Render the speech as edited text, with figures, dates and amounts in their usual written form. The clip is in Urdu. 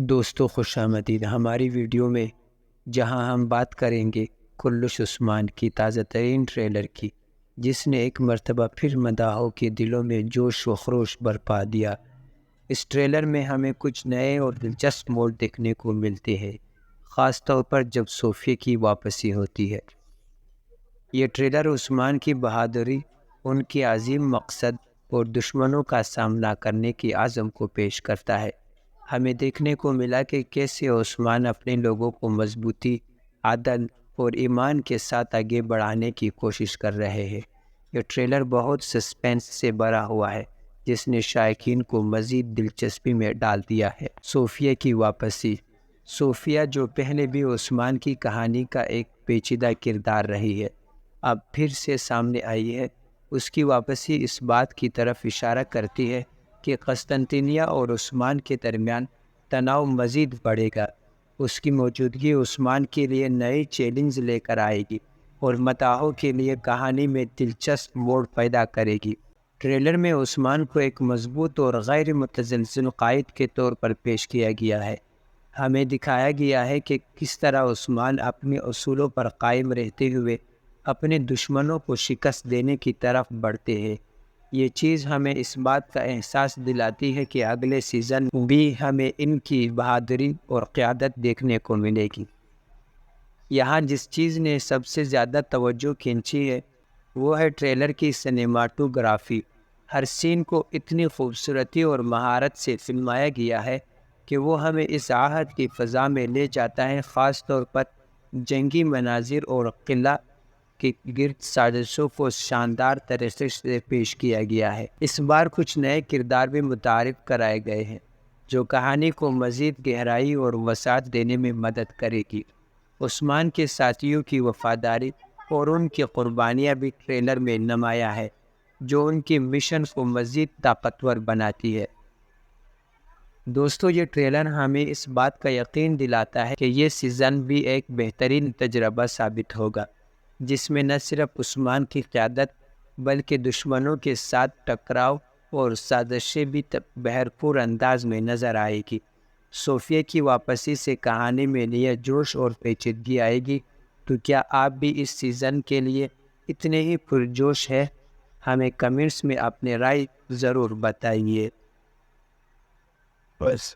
دوستو خوش آمدید ہماری ویڈیو میں، جہاں ہم بات کریں گے کلش عثمان کی تازہ ترین ٹریلر کی، جس نے ایک مرتبہ پھر مداحوں کے دلوں میں جوش و خروش برپا دیا۔ اس ٹریلر میں ہمیں کچھ نئے اور دلچسپ موڑ دیکھنے کو ملتے ہیں، خاص طور پر جب صوفیہ کی واپسی ہوتی ہے۔ یہ ٹریلر عثمان کی بہادری، ان کے عظیم مقصد اور دشمنوں کا سامنا کرنے کی عزم کو پیش کرتا ہے۔ ہمیں دیکھنے کو ملا کہ کیسے عثمان اپنے لوگوں کو مضبوطی، عدل اور ایمان کے ساتھ آگے بڑھانے کی کوشش کر رہے ہیں۔ یہ ٹریلر بہت سسپینس سے بھرا ہوا ہے، جس نے شائقین کو مزید دلچسپی میں ڈال دیا ہے۔ صوفیہ کی واپسی۔ صوفیہ، جو پہلے بھی عثمان کی کہانی کا ایک پیچیدہ کردار رہی ہے، اب پھر سے سامنے آئی ہے۔ اس کی واپسی اس بات کی طرف اشارہ کرتی ہے کہ قسطنطنیہ اور عثمان کے درمیان تناؤ مزید بڑھے گا۔ اس کی موجودگی عثمان کے لیے نئے چیلنج لے کر آئے گی اور مداحوں کے لیے کہانی میں دلچسپ موڑ پیدا کرے گی۔ ٹریلر میں عثمان کو ایک مضبوط اور غیر متزلزل قائد کے طور پر پیش کیا گیا ہے۔ ہمیں دکھایا گیا ہے کہ کس طرح عثمان اپنے اصولوں پر قائم رہتے ہوئے اپنے دشمنوں کو شکست دینے کی طرف بڑھتے ہیں۔ یہ چیز ہمیں اس بات کا احساس دلاتی ہے کہ اگلے سیزن بھی ہمیں ان کی بہادری اور قیادت دیکھنے کو ملے گی۔ یہاں جس چیز نے سب سے زیادہ توجہ کھینچی ہے وہ ہے ٹریلر کی سنیماٹوگرافی۔ ہر سین کو اتنی خوبصورتی اور مہارت سے فلمایا گیا ہے کہ وہ ہمیں اس آہت کی فضا میں لے جاتا ہے، خاص طور پر جنگی مناظر اور قلعہ کے گرد سازشوں کو شاندار طریقے سے پیش کیا گیا ہے۔ اس بار کچھ نئے کردار بھی متعارف کرائے گئے ہیں، جو کہانی کو مزید گہرائی اور وسعت دینے میں مدد کرے گی۔ عثمان کے ساتھیوں کی وفاداری اور ان کی قربانیاں بھی ٹریلر میں نمایاں ہے، جو ان کے مشن کو مزید طاقتور بناتی ہے۔ دوستو، یہ ٹریلر ہمیں اس بات کا یقین دلاتا ہے کہ یہ سیزن بھی ایک بہترین تجربہ ثابت ہوگا، جس میں نہ صرف عثمان کی قیادت بلکہ دشمنوں کے ساتھ ٹکراؤ اور سازشیں بھی بھرپور انداز میں نظر آئے گی۔ صوفیہ کی واپسی سے کہانی میں نیا جوش اور پیچیدگی آئے گی۔ تو کیا آپ بھی اس سیزن کے لیے اتنے ہی پرجوش ہیں؟ ہمیں کمنٹس میں اپنے رائے ضرور بتائیے۔ بس